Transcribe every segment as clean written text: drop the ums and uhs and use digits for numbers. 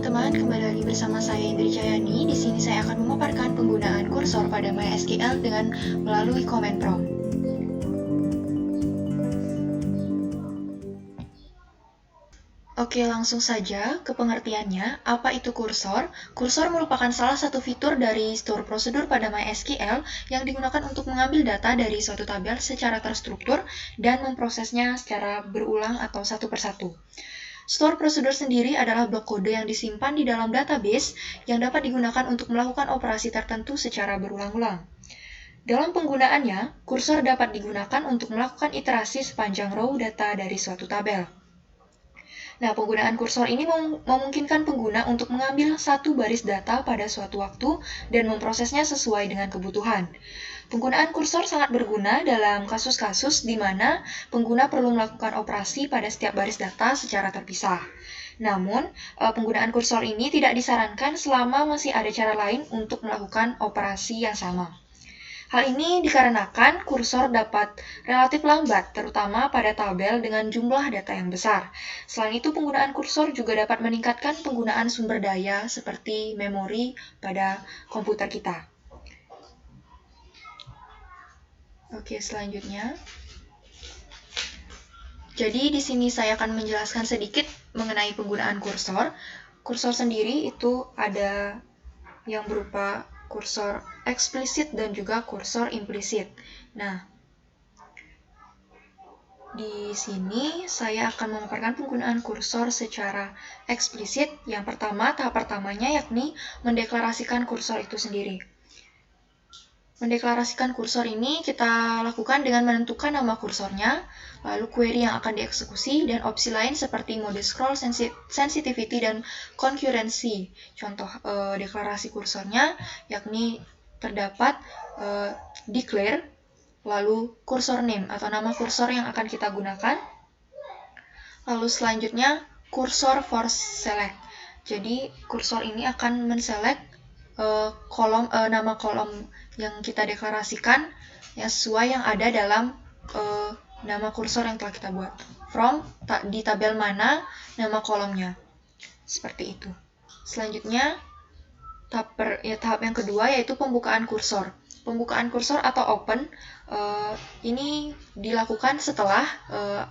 teman-teman, kembali lagi bersama saya Indri Jayani. Di sini saya akan memaparkan penggunaan kursor pada MySQL dengan melalui command prompt. Oke, langsung saja ke pengertiannya. Apa itu kursor? Kursor merupakan salah satu fitur dari store prosedur pada MySQL yang digunakan untuk mengambil data dari suatu tabel secara terstruktur dan memprosesnya secara berulang atau satu persatu. Store prosedur sendiri adalah blok kode yang disimpan di dalam database yang dapat digunakan untuk melakukan operasi tertentu secara berulang-ulang. Dalam penggunaannya, kursor dapat digunakan untuk melakukan iterasi sepanjang row data dari suatu tabel. Nah, penggunaan kursor ini memungkinkan pengguna untuk mengambil satu baris data pada suatu waktu dan memprosesnya sesuai dengan kebutuhan. Penggunaan kursor sangat berguna dalam kasus-kasus di mana pengguna perlu melakukan operasi pada setiap baris data secara terpisah. Namun, penggunaan kursor ini tidak disarankan selama masih ada cara lain untuk melakukan operasi yang sama. Hal ini dikarenakan kursor dapat relatif lambat, terutama pada tabel dengan jumlah data yang besar. Selain itu, penggunaan kursor juga dapat meningkatkan penggunaan sumber daya seperti memori pada komputer kita. Oke, selanjutnya. Jadi di sini saya akan menjelaskan sedikit mengenai penggunaan kursor. Kursor sendiri itu ada yang berupa kursor eksplisit dan juga kursor implisit. Nah, di sini saya akan memaparkan penggunaan kursor secara eksplisit. Yang pertama, tahap pertamanya yakni mendeklarasikan kursor itu sendiri. Mendeklarasikan kursor ini kita lakukan dengan menentukan nama kursornya, lalu query yang akan dieksekusi, dan opsi lain seperti mode scroll, sensitivity, dan concurrency. Contoh deklarasi kursornya yakni terdapat declare, lalu cursor name atau nama kursor yang akan kita gunakan, lalu selanjutnya cursor for select. Jadi kursor ini akan menselect nama kolom yang kita deklarasikan yang sesuai yang ada dalam nama kursor yang telah kita buat. From, di tabel mana nama kolomnya. Seperti itu. Selanjutnya, tahap yang kedua yaitu pembukaan kursor. Pembukaan kursor atau open ini dilakukan setelah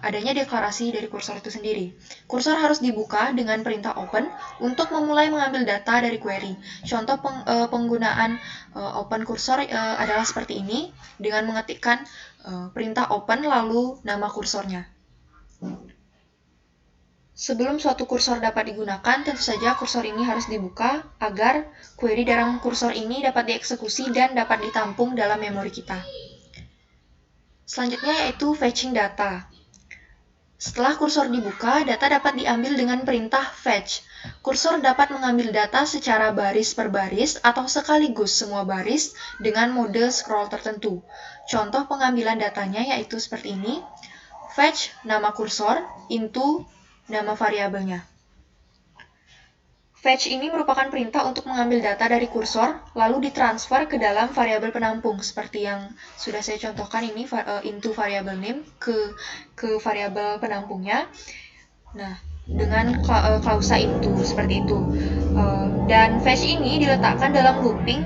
adanya deklarasi dari kursor itu sendiri. Kursor harus dibuka dengan perintah open untuk memulai mengambil data dari query. Contoh penggunaan open kursor adalah seperti ini dengan mengetikkan perintah open lalu nama kursornya. Sebelum suatu kursor dapat digunakan, tentu saja kursor ini harus dibuka agar query dalam kursor ini dapat dieksekusi dan dapat ditampung dalam memori kita. Selanjutnya yaitu fetching data. Setelah kursor dibuka, data dapat diambil dengan perintah fetch. Kursor dapat mengambil data secara baris per baris atau sekaligus semua baris dengan mode scroll tertentu. Contoh pengambilan datanya yaitu seperti ini. Fetch nama kursor into nama variabelnya. Fetch ini merupakan perintah untuk mengambil data dari kursor, lalu ditransfer ke dalam variabel penampung, seperti yang sudah saya contohkan ini, into variable name ke variabel penampungnya. Nah, dengan klausa into, seperti itu. Dan fetch ini diletakkan dalam looping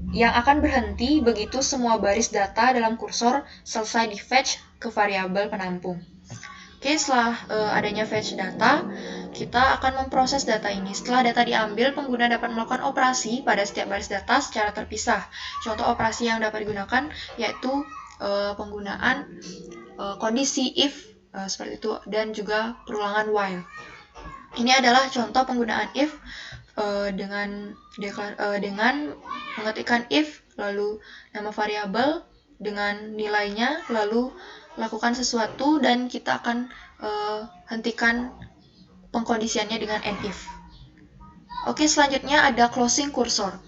yang akan berhenti begitu semua baris data dalam kursor selesai di-fetch ke variabel penampung. Oke, setelah adanya fetch data, kita akan memproses data ini. Setelah data diambil, pengguna dapat melakukan operasi pada setiap baris data secara terpisah. Contoh operasi yang dapat digunakan yaitu penggunaan kondisi if seperti itu dan juga perulangan while. Ini adalah contoh penggunaan if dengan mengetikkan if lalu nama variabel dengan nilainya lalu lakukan sesuatu dan kita akan hentikan pengkondisiannya dengan end if. Oke, selanjutnya ada closing kursor.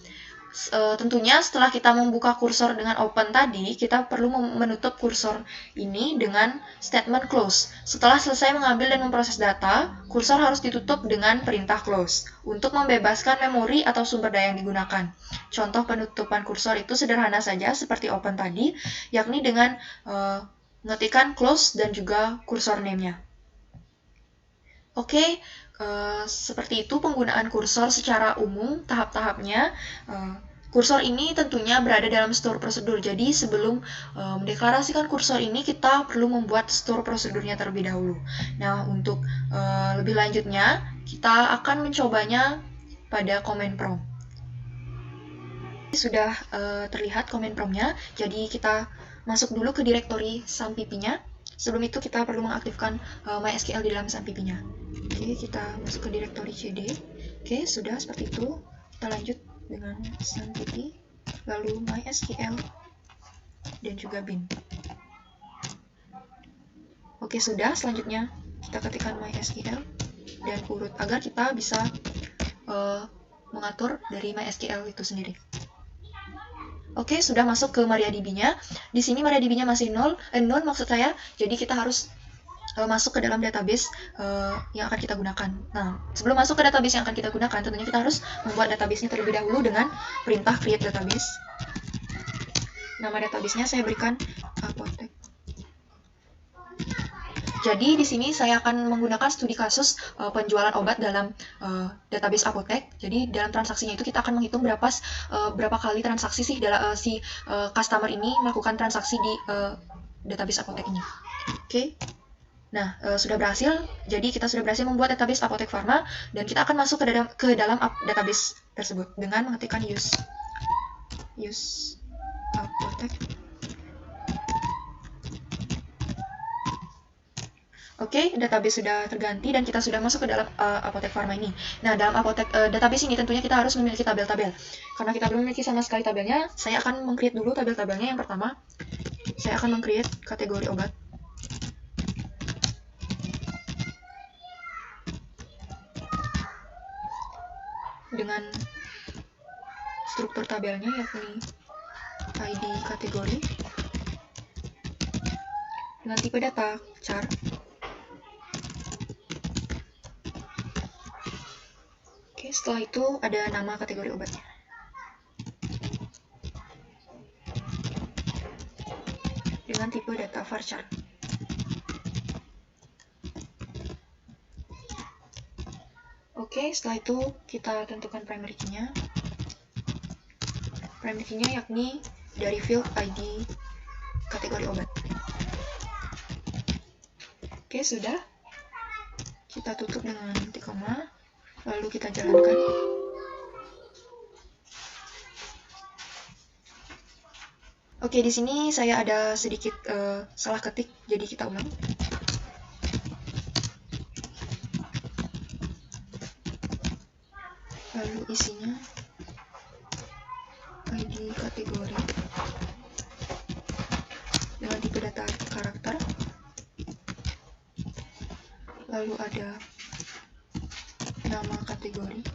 Tentunya setelah kita membuka kursor dengan open tadi, kita perlu menutup kursor ini dengan statement close. Setelah selesai mengambil dan memproses data, kursor harus ditutup dengan perintah close untuk membebaskan memori atau sumber daya yang digunakan. Contoh penutupan kursor itu sederhana saja seperti open tadi, yakni dengan mengetikkan close dan juga kursor name-nya. Oke, Seperti itu penggunaan kursor secara umum, tahap-tahapnya. Kursor ini tentunya berada dalam store prosedur. Jadi sebelum mendeklarasikan kursor ini, kita perlu membuat store prosedurnya terlebih dahulu. Nah, untuk lebih lanjutnya, kita akan mencobanya pada command prompt. Sudah terlihat command prompt-nya, jadi kita masuk dulu ke direktori sampipinya. Sebelum itu kita perlu mengaktifkan MySQL di dalam sampipinya. Oke, kita masuk ke direktori cd. Oke, sudah seperti itu. Kita lanjut dengan sampipi, lalu MySQL, dan juga bin. Oke, sudah. Selanjutnya kita ketikkan MySQL dan urut agar kita bisa mengatur dari MySQL itu sendiri. Oke, sudah masuk ke MariaDB-nya. Di sini MariaDB-nya masih nol maksud saya. Jadi kita harus masuk ke dalam database yang akan kita gunakan. Nah, sebelum masuk ke database yang akan kita gunakan, tentunya kita harus membuat database-nya terlebih dahulu dengan perintah create database. Nama database-nya saya berikan Apotek. Jadi di sini saya akan menggunakan studi kasus penjualan obat dalam database Apotek. Jadi dalam transaksinya itu kita akan menghitung berapa kali transaksi sih si customer ini melakukan transaksi di database Apotek ini. Oke. Nah, sudah berhasil. Jadi kita sudah berhasil membuat database Apotek Pharma dan kita akan masuk ke dalam database tersebut dengan mengetikkan use Apotek. Oke, database sudah terganti dan kita sudah masuk ke dalam Apotek Pharma ini. Nah, dalam database ini tentunya kita harus memiliki tabel-tabel. Karena kita belum memiliki sama sekali tabelnya, saya akan meng-create dulu tabel-tabelnya. Yang pertama, saya akan meng-create kategori obat. Dengan struktur tabelnya yakni ID kategori dengan tipe data char. Oke, setelah itu ada nama kategori obatnya. Dengan tipe data varchar. Oke, setelah itu kita tentukan primary key-nya. Primary key-nya yakni dari field ID kategori obat. Oke, sudah. Kita tutup dengan titik koma, lalu kita jalankan. Oke, di sini saya ada sedikit salah ketik, jadi kita ulang. Lalu isinya ID kategori dengan tipe data karakter, lalu ada nama kategori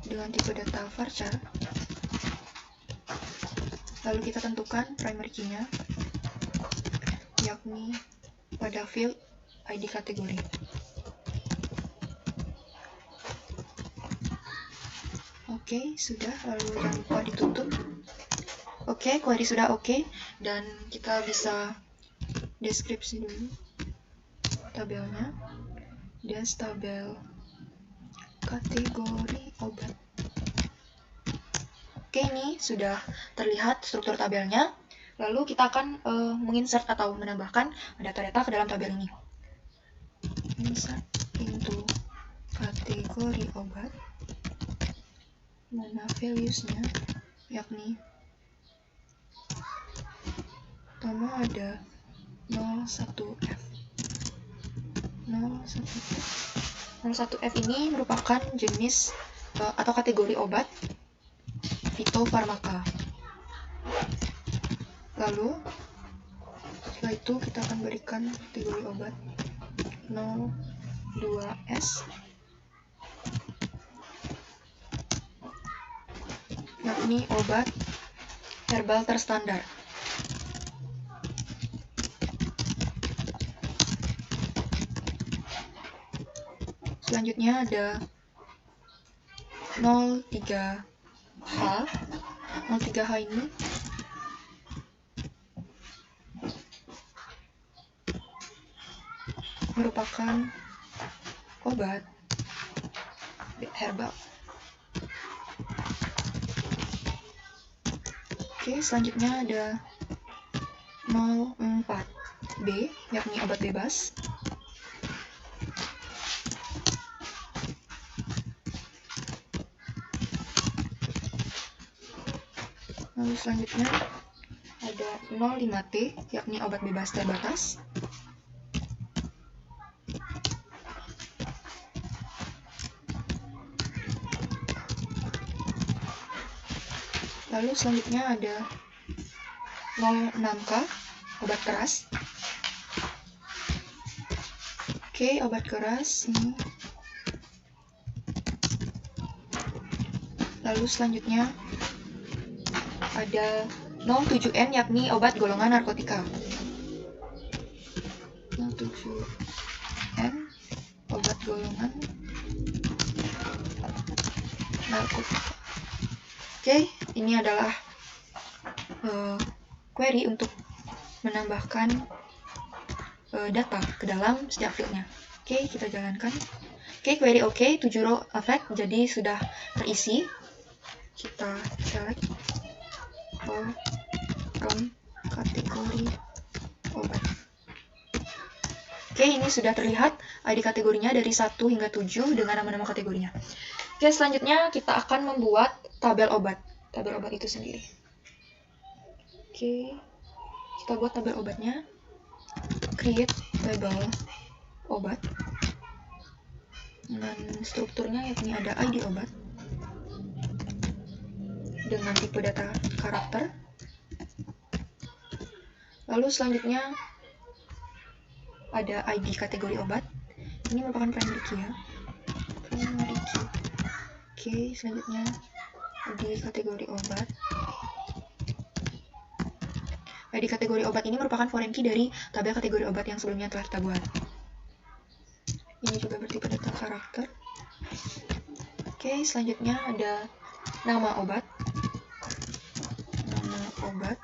dengan tipe data varchar, lalu kita tentukan primary key-nya yakni pada field ID kategori. Oke, sudah, lalu jangan lupa ditutup. Oke, query sudah oke, dan kita bisa deskripsi dulu tabelnya. Des tabel kategori obat. Oke, ini sudah terlihat struktur tabelnya. Lalu kita akan menginsert atau menambahkan data-data ke dalam tabel ini. Insert into kategori obat. Mana values-nya, yakni pertama ada 01F. 01F ini merupakan jenis atau kategori obat fitofarmaka. Lalu setelah itu kita akan berikan kategori obat 02S, yakni obat herbal terstandar. Selanjutnya ada 03H. 03H ini merupakan obat herbal. Oke, selanjutnya ada 04B, yakni obat bebas. Lalu selanjutnya ada 05T, yakni obat bebas terbatas. Lalu selanjutnya ada 06K, obat keras. Oke, obat keras ini. Lalu selanjutnya ada 07N, yakni obat golongan narkotika. 07N, obat golongan narkotika. Oke, ini adalah query untuk menambahkan data ke dalam setiap fieldnya. Oke, kita jalankan. Oke, query oke, 7 row effect jadi sudah terisi. Kita select all from kategori obat. Oke, ini sudah terlihat ID kategorinya dari 1 hingga 7 dengan nama-nama kategorinya. Oke, selanjutnya kita akan membuat tabel obat itu sendiri. Oke, kita buat tabel obatnya. Create tabel obat dengan strukturnya yakni ada ID obat dengan tipe data karakter. Lalu selanjutnya ada ID kategori obat. Ini merupakan primary key ya. Primary key. Oke, selanjutnya ID kategori obat. ID kategori obat ini merupakan foreign key dari tabel kategori obat yang sebelumnya telah kita buat. Ini juga bertipe data karakter. Oke, selanjutnya ada nama obat. Nama obat.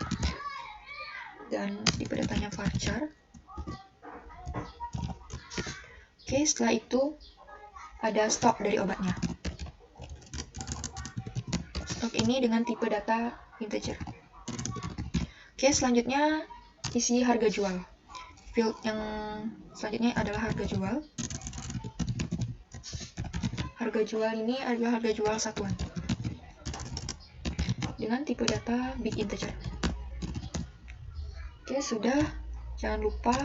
Dan tipe datanya varchar. Oke, setelah itu ada stok dari obatnya. Stok ini dengan tipe data integer. Oke, selanjutnya isi harga jual. Field yang selanjutnya adalah harga jual. Harga jual ini adalah harga jual satuan dengan tipe data big integer. Oke, sudah. Jangan lupa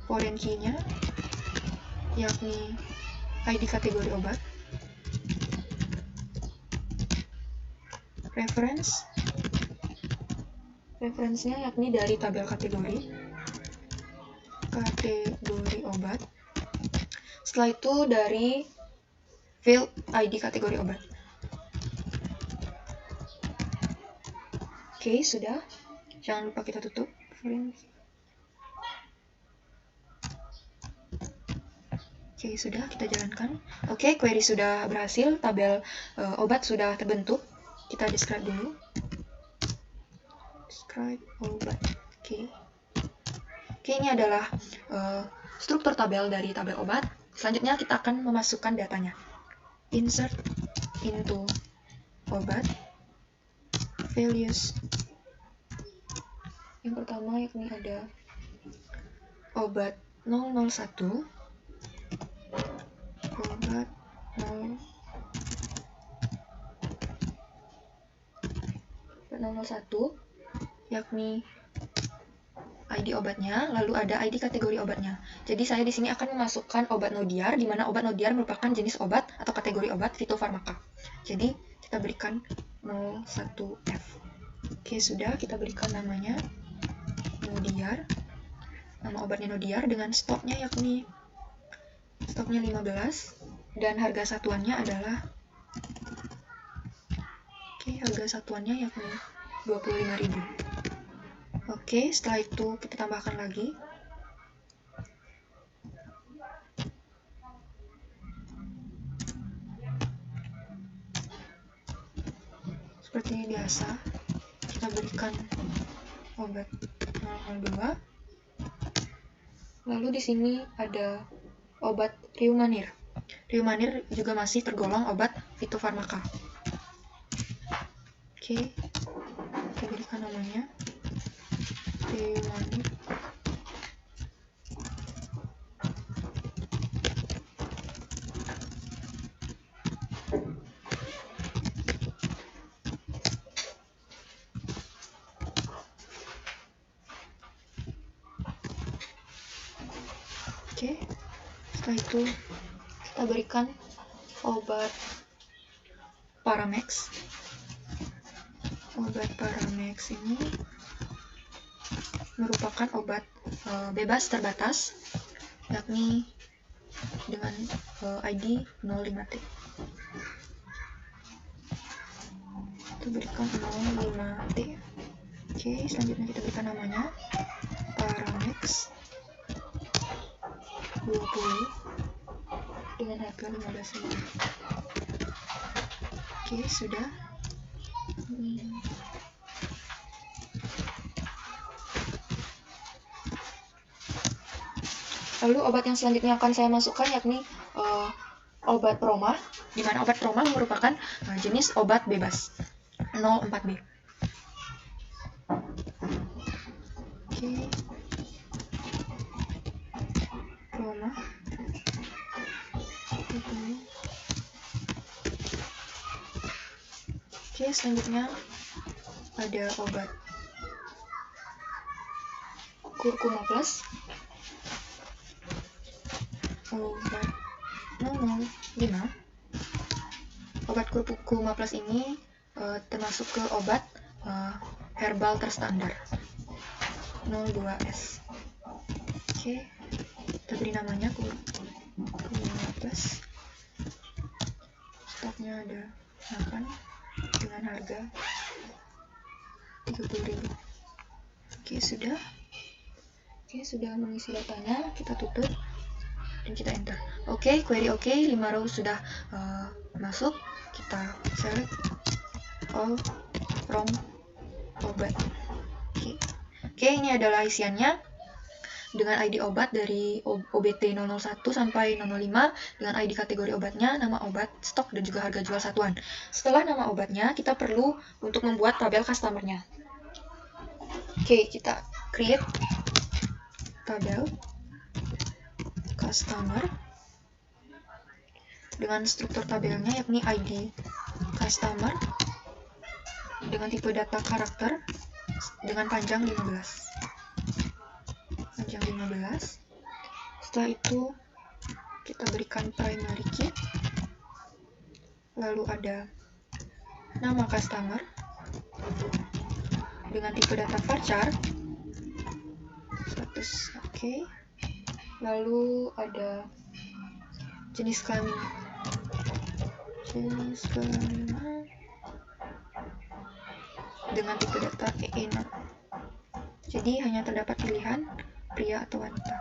foreign key-nya yakni ID kategori obat. Reference-nya yakni dari tabel kategori obat. Setelah itu dari field ID kategori obat. Oke, sudah. Jangan lupa kita tutup. Oke, sudah, kita jalankan. Oke, query sudah berhasil, tabel obat sudah terbentuk. Kita describe dulu. Describe obat. Oke, ini adalah struktur tabel dari tabel obat. Selanjutnya kita akan memasukkan datanya. Insert into obat. Values. Yang pertama yakni ada obat 001. Obat 001 yakni ID obatnya, lalu ada ID kategori obatnya. Jadi saya di sini akan memasukkan obat nodiar, di mana obat nodiar merupakan jenis obat atau kategori obat fitofarmaka. Jadi kita berikan 01F. Oke, sudah, kita berikan namanya nodiar. Nama obatnya nodiar dengan stoknya yakni stoknya 15 dan harga satuannya adalah harga satuannya yakni 25.000. Oke, setelah itu kita tambahkan lagi. Seperti biasa, kita berikan obat 002. Lalu di sini ada obat Riumanir. Riumanir juga masih tergolong obat fitofarmaka. Oke, kita berikan namanya Riumanir. Oke, setelah itu kita berikan obat Paramex. Obat Paramex ini merupakan obat bebas terbatas, yakni dengan ID 05T. Kita berikan 05T. Oke, selanjutnya kita berikan namanya Paramex 20 dengan harga 15.000. Oke, sudah. Lalu obat yang selanjutnya akan saya masukkan yakni obat Proma, di mana obat Proma merupakan jenis obat bebas 04B. Oke, Proma. Oke, selanjutnya ada obat Kurkuma Plus. Obat 005. Obat Kurkuma Plus ini termasuk ke obat herbal terstandar 02S. Oke, kita beri namanya Kurkuma Plus. Stoknya ada 8 dengan harga 30.000. Oke, sudah. Oke, sudah mengisi datanya, kita tutup dan kita enter. Oke, query oke, 5 row sudah masuk. Kita select all from obat. Oke, ini adalah isiannya dengan ID obat dari OBT 001 sampai 005 dengan ID kategori obatnya, nama obat, stok, dan juga harga jual satuan. Setelah nama obatnya, kita perlu untuk membuat tabel customer-nya. Oke, kita create tabel customer dengan struktur tabelnya yakni ID customer dengan tipe data karakter dengan panjang 15. Setelah itu kita berikan primary key, lalu ada nama customer dengan tipe data varchar status oke. Lalu ada jenis kelamin dengan tipe data EE0. Jadi hanya terdapat pilihan pria atau wanita.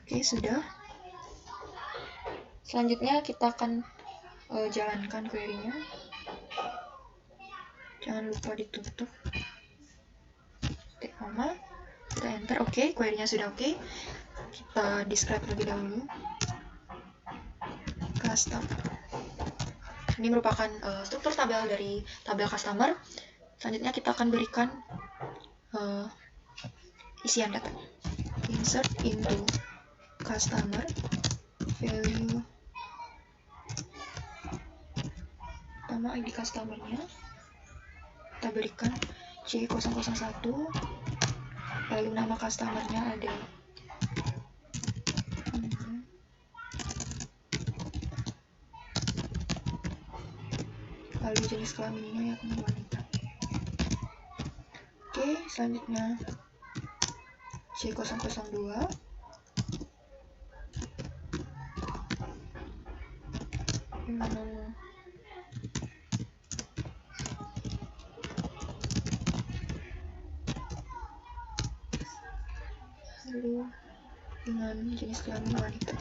Oke, sudah. Selanjutnya kita akan jalankan query-nya. Jangan lupa ditutup. Ketik koma, kita enter. Oke, query-nya sudah oke. Kita describe lebih dahulu. Customer. Ini merupakan struktur tabel dari tabel customer. Selanjutnya kita akan berikan isian data. Insert into customer value pertama ID customer-nya. Kita berikan C001, lalu nama customer-nya ada lalu jenis kelaminnya yakni wanita. Oke, selanjutnya C002 lalu dengan jenis kelamin wanita.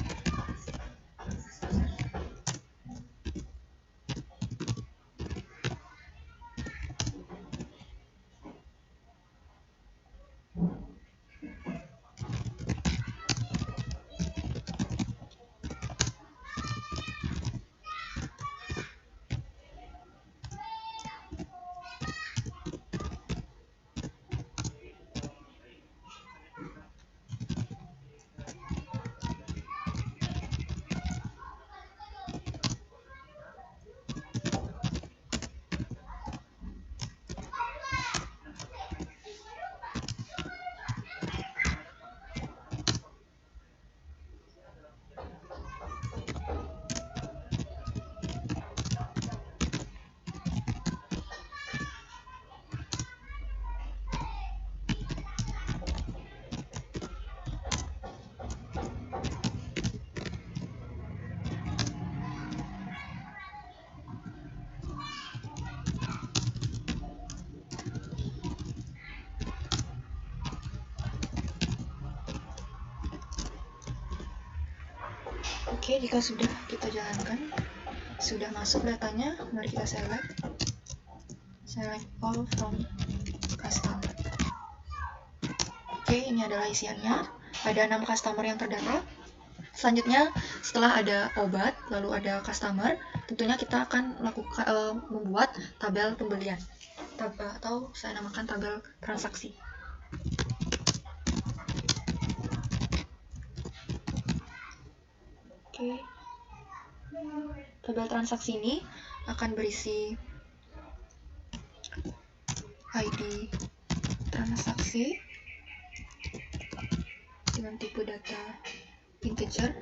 Oke, jika sudah kita jalankan, sudah masuk datanya, mari kita select all from customer. Oke, ini adalah isiannya. Ada 6 customer yang terdata. Selanjutnya, setelah ada obat, lalu ada customer, tentunya kita akan membuat tabel pembelian, atau saya namakan tabel transaksi. Oke, tabel transaksi ini akan berisi ID transaksi dengan tipe data integer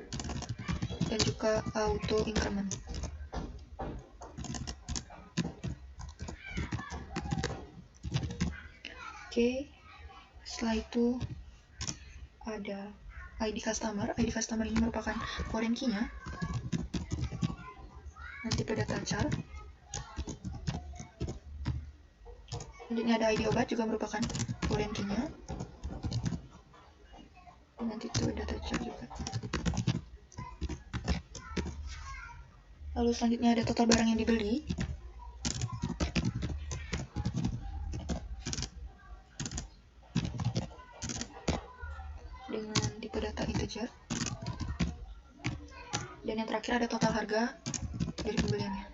dan juga auto increment. Oke, setelah itu ada ID customer. ID customer ini merupakan foreign key-nya dan tipe data char. Selanjutnya ada ID obat, juga merupakan foreign key-nya dengan tipe data char juga. Lalu selanjutnya ada total barang yang dibeli. Dengan tipe data integer. Dan yang terakhir ada total harga dari pembeliannya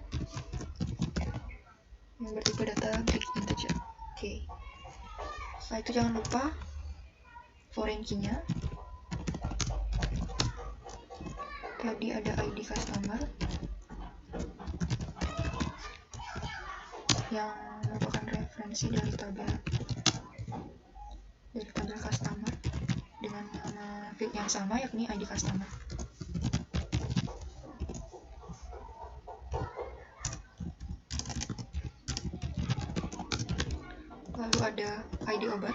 yang bertipe data big integer. Oke. Setelah itu jangan lupa foreign key-nya. Tadi ada ID customer yang merupakan referensi dari tabel customer dengan nama field yang sama, yakni ID customer. Lalu ada ID obat,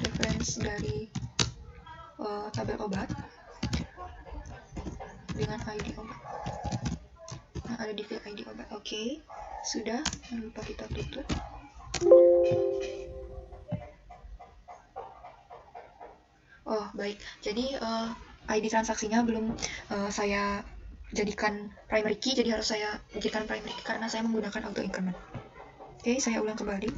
referensi dari tabel obat dengan ID obat. Nah, ada di field ID obat. Oke, sudah. Jangan lupa kita tutup. Oh, baik. Jadi ID transaksinya belum saya jadikan primary key, jadi harus saya jadikan primary key karena saya menggunakan auto increment. Oke, saya ulang kembali.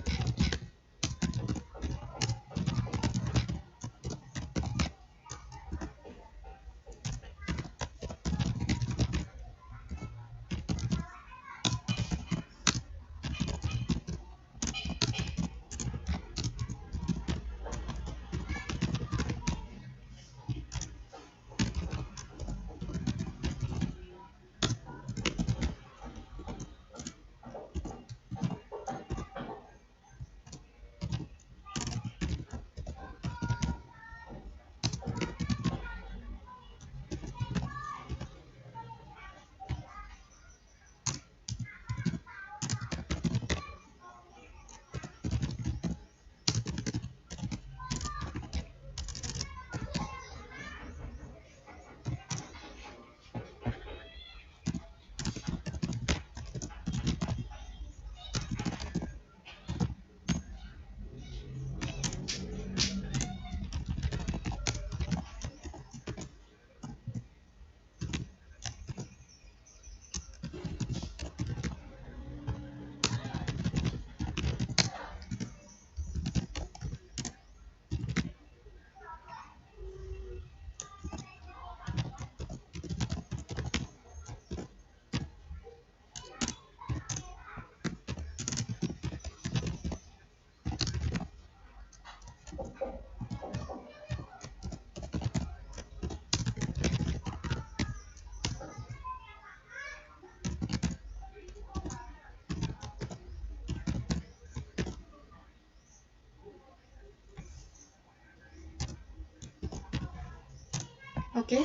Oke,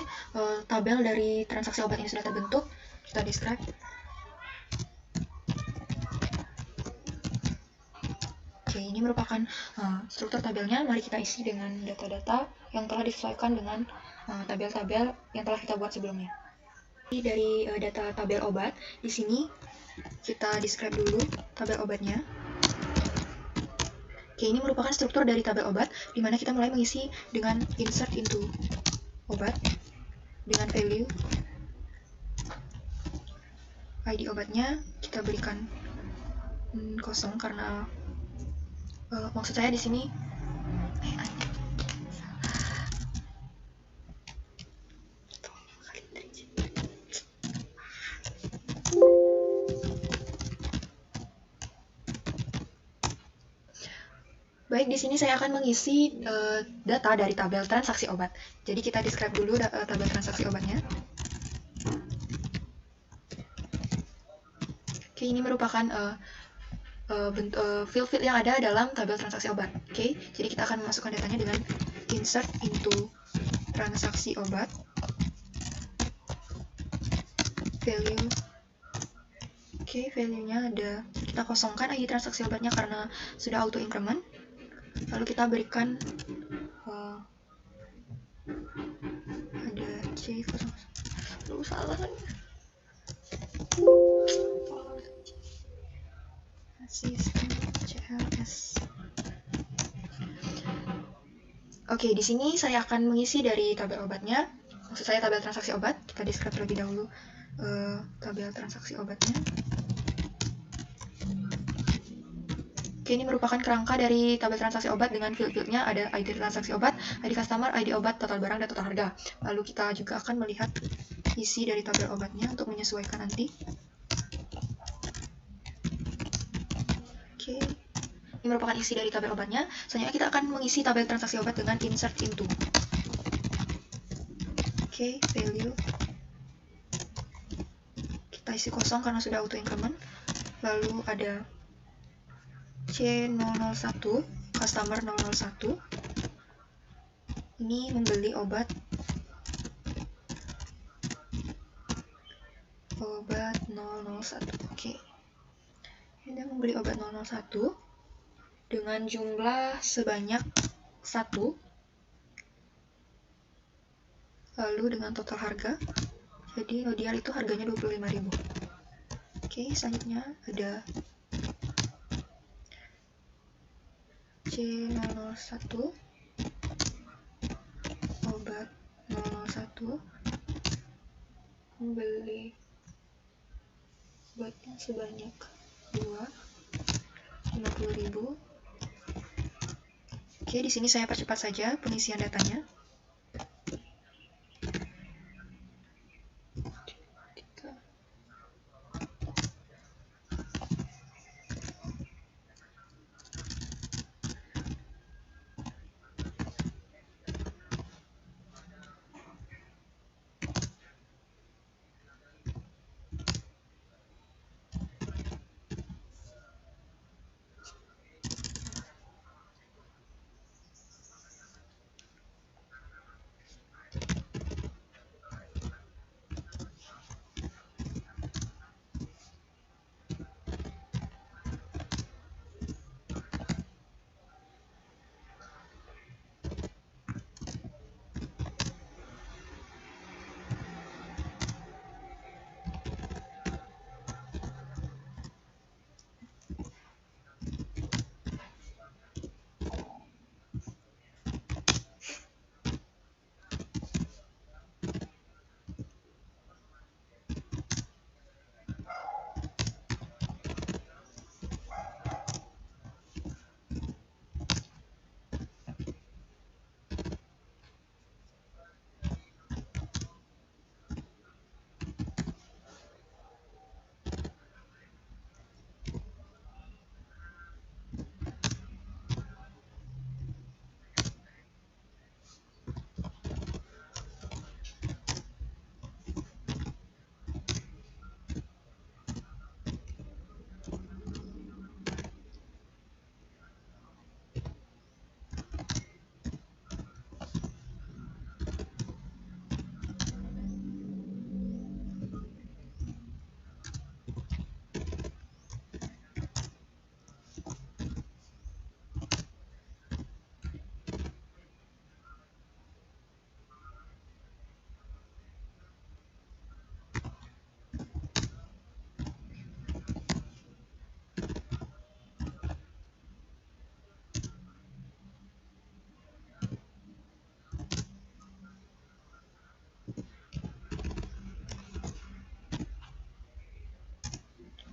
tabel dari transaksi obat ini sudah terbentuk. Kita describe. Oke, ini merupakan struktur tabelnya. Mari kita isi dengan data-data yang telah disesuaikan dengan tabel-tabel yang telah kita buat sebelumnya. Dari data tabel obat, di sini kita describe dulu tabel obatnya. Oke, ini merupakan struktur dari tabel obat, di mana kita mulai mengisi dengan insert into obat, dengan value, ID obatnya kita berikan kosong karena maksud saya di sini Baik, di sini saya akan mengisi data dari tabel transaksi obat. Jadi kita describe dulu tabel transaksi obatnya. Oke, ini merupakan field-field yang ada dalam tabel transaksi obat. Oke, jadi kita akan memasukkan datanya dengan insert into transaksi obat, value. Oke, value-nya ada, kita kosongkan ID transaksi obatnya karena sudah auto increment. Lalu kita berikan ada C00. Aduh, salah kan? Sistem CLS. Oke, di sini saya akan mengisi dari tabel obatnya. Maksud saya tabel transaksi obat. Kita describe terlebih dahulu tabel transaksi obatnya. Oke, ini merupakan kerangka dari tabel transaksi obat dengan field-fieldnya ada ID transaksi obat, ID customer, ID obat, total barang, dan total harga. Lalu kita juga akan melihat isi dari tabel obatnya untuk menyesuaikan nanti. Oke, ini merupakan isi dari tabel obatnya. Selanjutnya kita akan mengisi tabel transaksi obat dengan insert into. Oke, value. Kita isi kosong karena sudah auto increment. Lalu ada C001, customer 001. Ini membeli obat 001. Oke. Ini membeli obat 001 dengan jumlah sebanyak 1. Lalu dengan total harga. Jadi Nodial itu harganya 25.000. Oke, selanjutnya ada C001 obat 001 membeli obatnya sebanyak 50.000. Oke, di sini saya percepat saja pengisian datanya.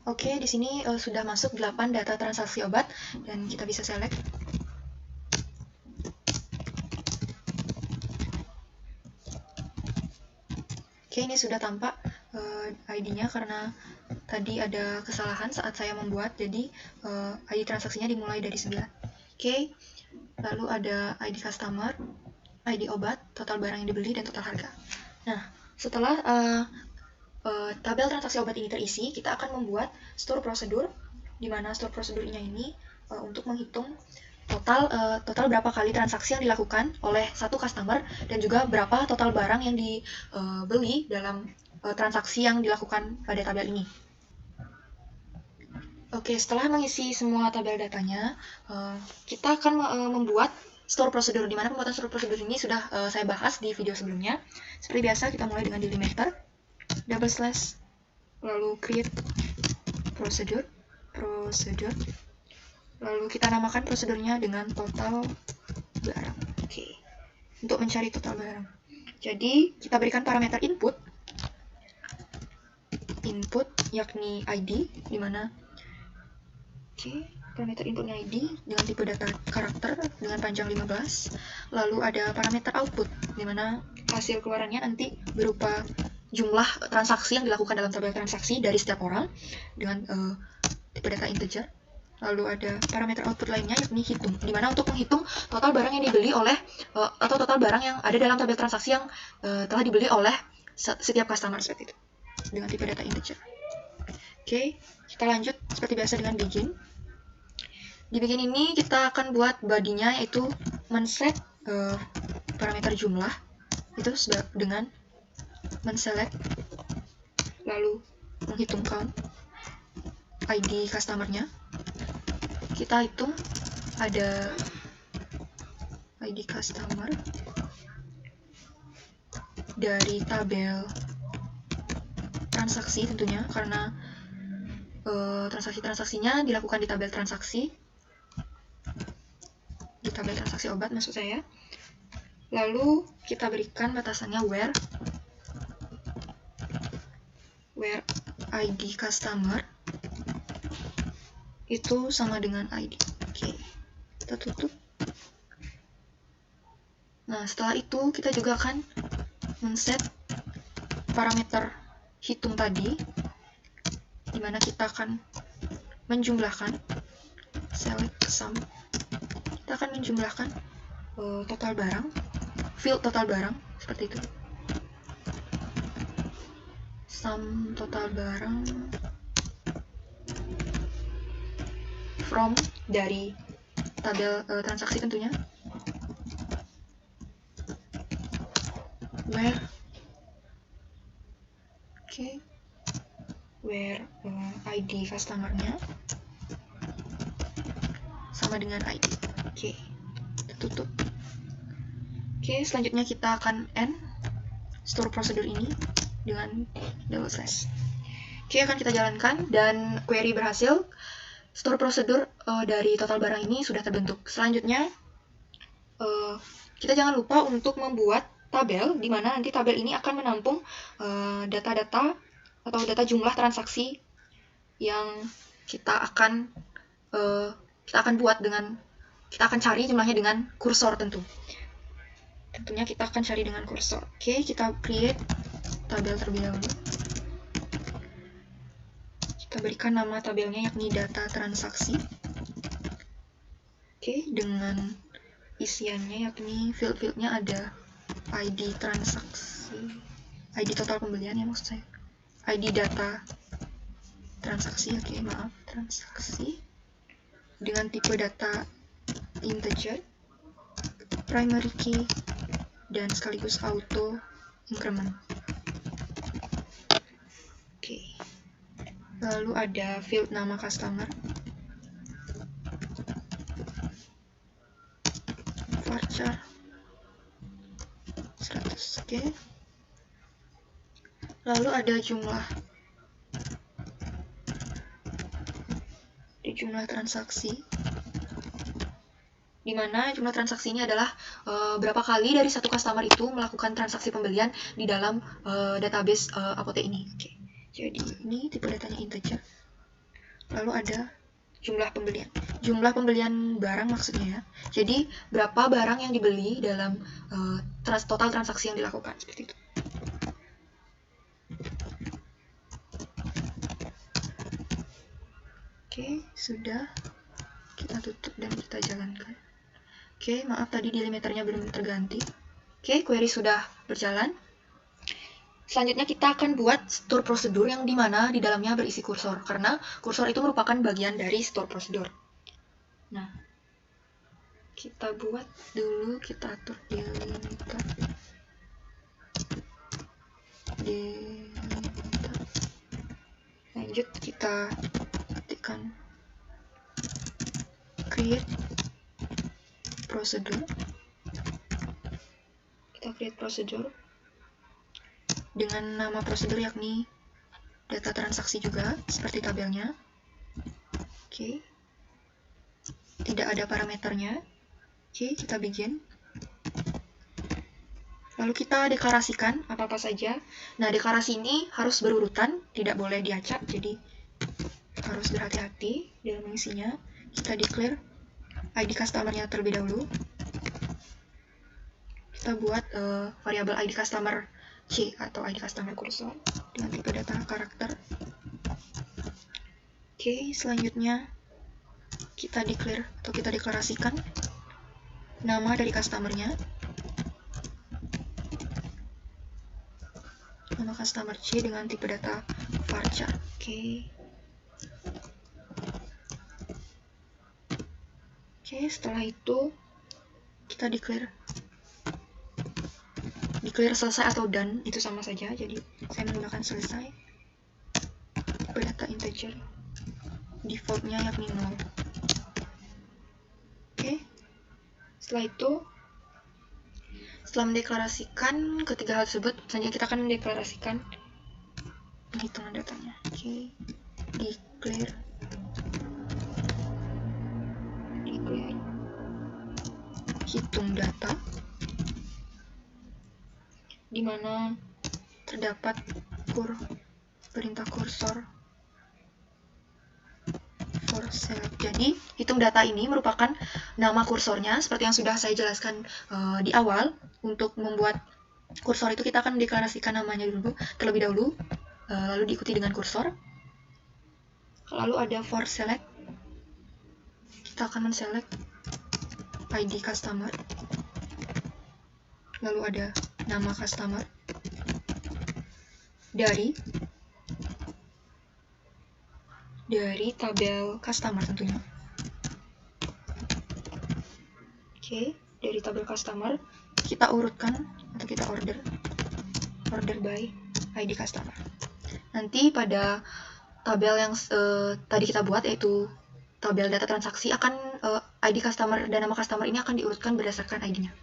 Oke, di sini sudah masuk 8 data transaksi obat dan kita bisa select. Oke, ini sudah tampak ID-nya karena tadi ada kesalahan saat saya membuat, jadi ID transaksinya dimulai dari 9. Oke, lalu ada ID customer, ID obat, total barang yang dibeli, dan total harga. Nah, setelah tabel transaksi obat ini terisi, kita akan membuat store prosedur, di mana store prosedurnya ini untuk menghitung total berapa kali transaksi yang dilakukan oleh satu customer dan juga berapa total barang yang dibeli dalam transaksi yang dilakukan pada tabel ini. Oke, setelah mengisi semua tabel datanya, kita akan membuat store prosedur, di mana pembuatan store prosedur ini sudah saya bahas di video sebelumnya. Seperti biasa, kita mulai dengan delimiter, double slash, lalu create prosedur, lalu kita namakan prosedurnya dengan total barang. Oke, untuk mencari total barang. Jadi, kita berikan parameter input yakni ID, di mana parameter inputnya ID dengan tipe data karakter dengan panjang 15. Lalu ada parameter output, di mana hasil keluarannya nanti berupa jumlah transaksi yang dilakukan dalam tabel transaksi dari setiap orang dengan tipe data integer. Lalu ada parameter output lainnya yakni hitung, di mana untuk menghitung total barang yang dibeli oleh atau total barang yang ada dalam tabel transaksi yang telah dibeli oleh setiap customer seperti itu dengan tipe data integer. Oke, kita lanjut seperti biasa dengan begin. Di begin ini kita akan buat body-nya yaitu men-set parameter jumlah itu dengan men-select lalu menghitung count ID customer-nya. Kita hitung ada ID customer dari tabel transaksi tentunya, karena transaksinya dilakukan di tabel transaksi obat maksud saya. Lalu kita berikan batasannya where ID customer itu sama dengan ID. Oke, kita tutup. Nah, setelah itu kita juga akan men-set parameter hitung tadi, di mana kita akan menjumlahkan select sum. Kita akan menjumlahkan total barang, field total barang seperti itu. Sum total barang from dari tabel transaksi tentunya. Where ID customer-nya sama dengan ID. Oke, kita tutup. Oke, selanjutnya kita akan end store prosedur ini dengan double slash. Oke, akan kita jalankan dan query berhasil. Store prosedur dari total barang ini sudah terbentuk. Selanjutnya, kita jangan lupa untuk membuat tabel, di mana nanti tabel ini akan menampung data-data atau data jumlah transaksi yang kita akan buat dengan, kita akan cari jumlahnya dengan kursor tentunya kita akan cari dengan kursor. Oke, kita create tabel terlebih dahulu. Kita berikan nama tabelnya yakni data transaksi. Oke, dengan isiannya yakni field-fieldnya ada ID transaksi, ID total pembelian ya maksud saya, ID data transaksi, transaksi dengan tipe data integer, primary key, dan sekaligus auto increment. Oke. Lalu ada field nama customer, varchar 100. Oke. Lalu ada jumlah transaksi, di mana jumlah transaksi ini adalah berapa kali dari satu customer itu melakukan transaksi pembelian di dalam database Apote ini. Oke. Jadi ini tipe datanya integer. Lalu ada jumlah pembelian barang maksudnya ya. Jadi berapa barang yang dibeli dalam total transaksi yang dilakukan, seperti itu. Oke, sudah. Kita tutup dan kita jalankan. Oke, maaf tadi delimiternya belum terganti. Oke, query sudah berjalan. Selanjutnya kita akan buat store prosedur yang dimana di dalamnya berisi kursor, karena kursor itu merupakan bagian dari store prosedur. Nah, kita buat dulu, kita atur delimiter. Lanjut kita ketikkan create prosedur. Kita create prosedur dengan nama prosedur yakni data transaksi juga, seperti tabelnya. Oke. Tidak ada parameternya. Oke, kita bikin. Lalu kita deklarasikan apa-apa saja. Nah, deklarasi ini harus berurutan, tidak boleh diacak, jadi harus berhati-hati dalam mengisinya. Kita declare ID customer-nya terlebih dahulu. Kita buat variabel ID customer C atau ID customer cursor dengan tipe data karakter. Oke, selanjutnya kita declare atau kita deklarasikan nama dari customer-nya. Nama customer C dengan tipe data varchar. Oke. Oke, setelah itu kita declare selesai atau done, itu sama saja, jadi saya menggunakan selesai. Tipe data integer, defaultnya yakni 0. Oke, setelah itu, setelah mendeklarasikan ketiga hal tersebut, selanjutnya kita akan mendeklarasikan penghitungan datanya. Oke, declare hitung data, di mana terdapat perintah kursor for select. Jadi, hitung data ini merupakan nama kursornya, seperti yang sudah saya jelaskan di awal. Untuk membuat kursor itu kita akan mendeklarasikan namanya dulu, terlebih dahulu, lalu diikuti dengan kursor. Lalu ada for select, kita akan men-select ID customer. Lalu ada nama customer dari tabel customer tentunya. Oke, dari tabel customer kita urutkan atau kita order by ID customer. Nanti pada tabel yang tadi kita buat, yaitu tabel data transaksi, akan ID customer dan nama customer ini akan diurutkan berdasarkan ID-nya.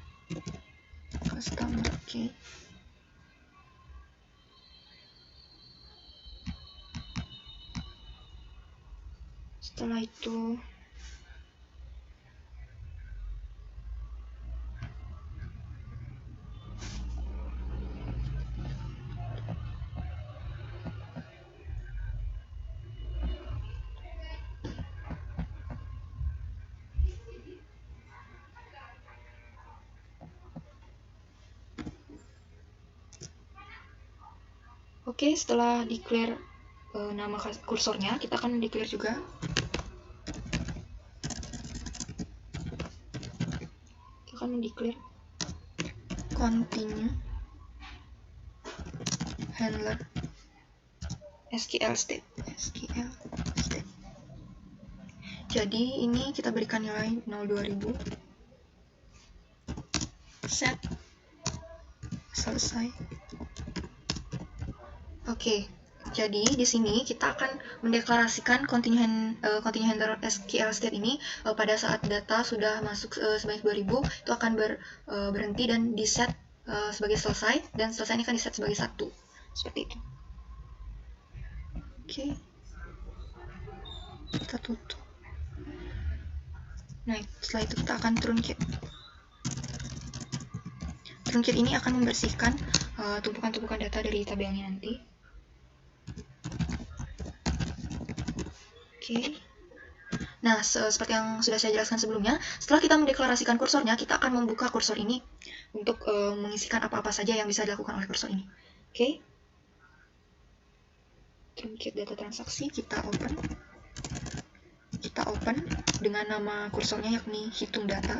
Customer, oke. Setelah itu oke, setelah declare nama kursornya, kita akan declare juga mendeclare continue handler SQL state. Jadi ini kita berikan nilai 02000, set, selesai. Oke, jadi di sini kita akan mendeklarasikan continue handler SQL state ini pada saat data sudah masuk sebanyak 2000, itu akan berhenti dan di set sebagai selesai, dan selesai ini akan di set sebagai 1, seperti itu. Oke, kita tutup. Nah, setelah itu kita akan truncate. Truncate ini akan membersihkan tumpukan-tumpukan data dari tabelnya nanti. Oke, Oke. Nah, seperti yang sudah saya jelaskan sebelumnya, setelah kita mendeklarasikan kursornya, kita akan membuka kursor ini untuk mengisikan apa-apa saja yang bisa dilakukan oleh kursor ini. Oke. Truncate data transaksi, kita open dengan nama kursornya yakni hitung data.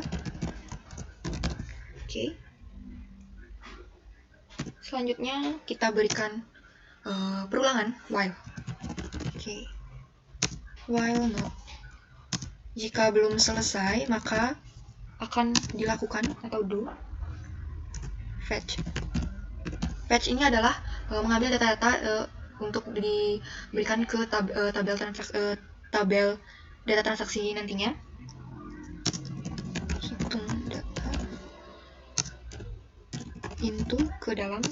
Oke. Selanjutnya kita berikan perulangan while. Oke. While not. Jika belum selesai, maka akan dilakukan atau do fetch. Fetch ini adalah mengambil data-data untuk diberikan ke tabel data transaksi nantinya. Hitung data into ke dalam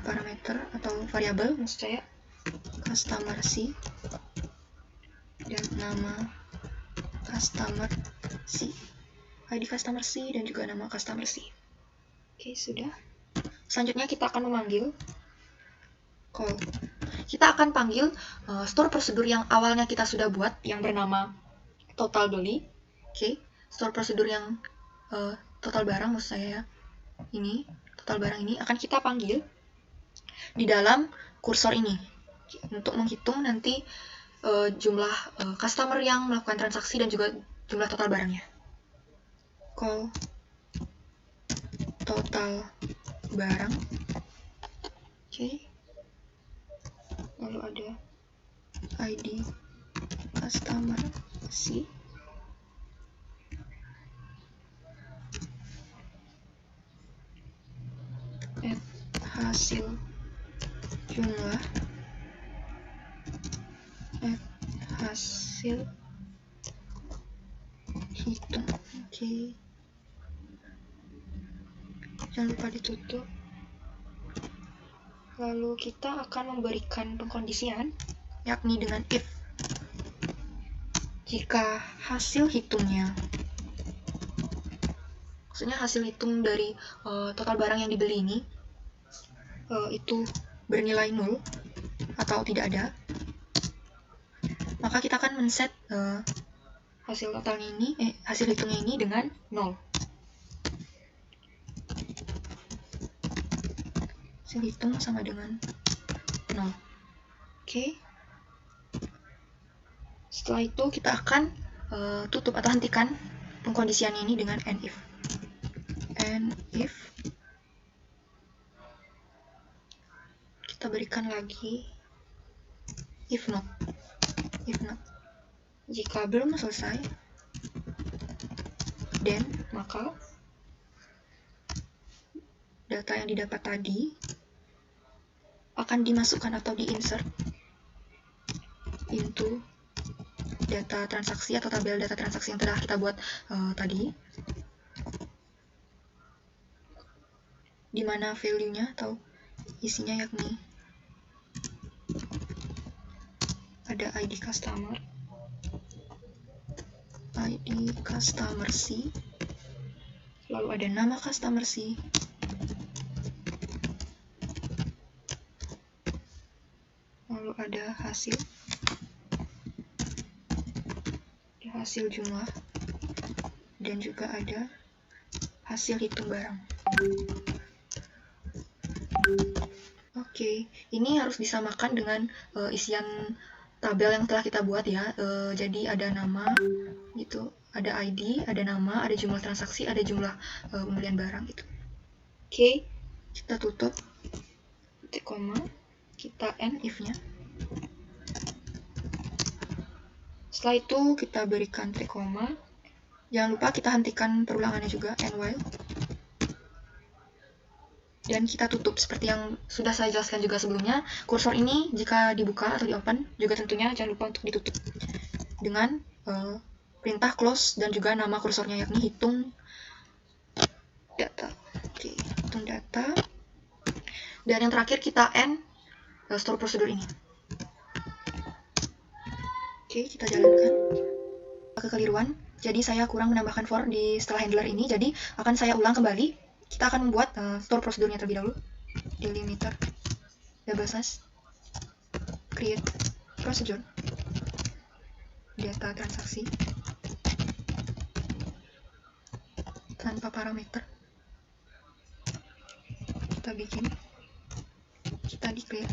parameter atau variabel, maksud saya customer C dan nama customer C, ID customer C dan juga nama customer C. Oke, sudah. Selanjutnya kita akan memanggil call. Kita akan panggil store prosedur yang awalnya kita sudah buat yang bernama total beli. Oke, store prosedur yang total barang, maksud saya ya. Ini total barang ini akan kita panggil di dalam kursor ini untuk menghitung nanti jumlah customer yang melakukan transaksi dan juga jumlah total barangnya. Call total barang. Oke. Lalu ada ID customer C. Add hasil jumlah. Add hasil hitung. Oke. Jangan lupa ditutup. Lalu kita akan memberikan pengkondisian yakni dengan if. Jika hasil hitungnya, maksudnya hasil hitung dari total barang yang dibeli ini itu bernilai 0 atau tidak ada, maka kita akan men-set hasil totalnya ini, hasil hitungnya ini dengan 0. Hasil hitung sama dengan 0. Oke. Setelah itu kita akan tutup atau hentikan pengkondisiannya ini dengan end if. End if. Kita berikan lagi if not. If not. Jika belum selesai, then maka data yang didapat tadi akan dimasukkan atau di-insert into data transaksi atau tabel data transaksi yang telah kita buat tadi, di mana value-nya atau isinya yakni ada ID customer C, lalu ada nama customer C, lalu ada hasil jumlah, dan juga ada hasil hitung barang. Oke, ini harus disamakan dengan isian tabel yang telah kita buat ya. Jadi ada nama gitu, ada ID, ada nama, ada jumlah transaksi, ada jumlah pembelian barang gitu. Oke, kita tutup titik koma, kita end if-nya. Setelah itu kita berikan titik koma. Jangan lupa kita hentikan perulangannya juga, end while. Dan kita tutup seperti yang sudah saya jelaskan juga sebelumnya. Kursor ini jika dibuka atau di open juga tentunya jangan lupa untuk ditutup dengan perintah close dan juga nama kursornya yakni hitung data. Oke, hitung data. Dan yang terakhir kita end store prosedur ini. Oke, kita jalankan. Kekeliruan. Jadi saya kurang menambahkan for di setelah handler ini. Jadi akan saya ulang kembali. Kita akan membuat store prosedurnya terlebih dahulu. Delimiter double slash create procedure, data transaksi tanpa parameter. Kita bikin, kita declare.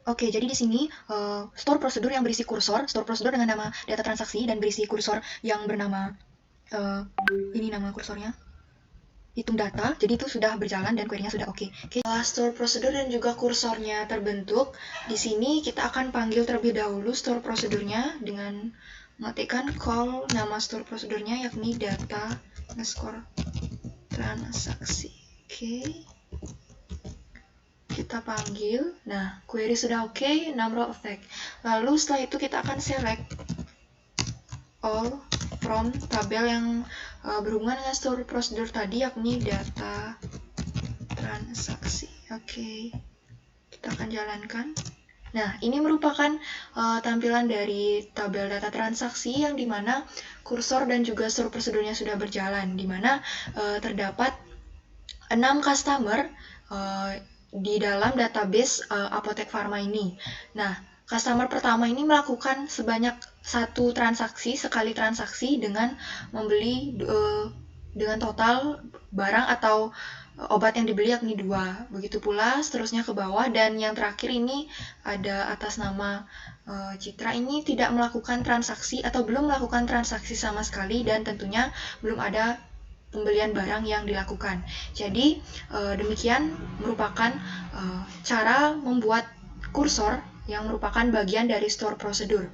Oke, jadi di sini store prosedur yang berisi kursor, store prosedur dengan nama data transaksi dan berisi kursor yang bernama ini nama kursornya, hitung data. Jadi itu sudah berjalan dan query-nya sudah oke. Setelah store prosedur dan juga kursornya terbentuk, di sini kita akan panggil terlebih dahulu store prosedurnya dengan mengetikkan call nama store prosedurnya yakni data underscore transaksi. Oke. Kita panggil, nah query sudah oke, number of tag. Lalu setelah itu kita akan select all from tabel yang berhubungan dengan store prosedur tadi yakni data transaksi. Oke, kita akan jalankan. Nah, ini merupakan tampilan dari tabel data transaksi yang dimana kursor dan juga store prosedurnya sudah berjalan, dimana terdapat 6 customer di dalam database Apotek Pharma ini. Nah, customer pertama ini melakukan sebanyak sekali transaksi dengan membeli dengan total barang atau obat yang dibeli yakni 2. Begitu pula seterusnya ke bawah, dan yang terakhir ini ada atas nama Citra ini tidak melakukan transaksi atau belum melakukan transaksi sama sekali, dan tentunya belum ada pembelian barang yang dilakukan. Jadi demikian merupakan cara membuat kursor yang merupakan bagian dari store prosedur.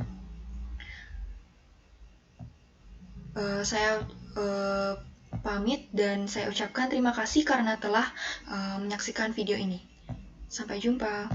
Saya pamit dan saya ucapkan terima kasih karena telah menyaksikan video ini. Sampai jumpa.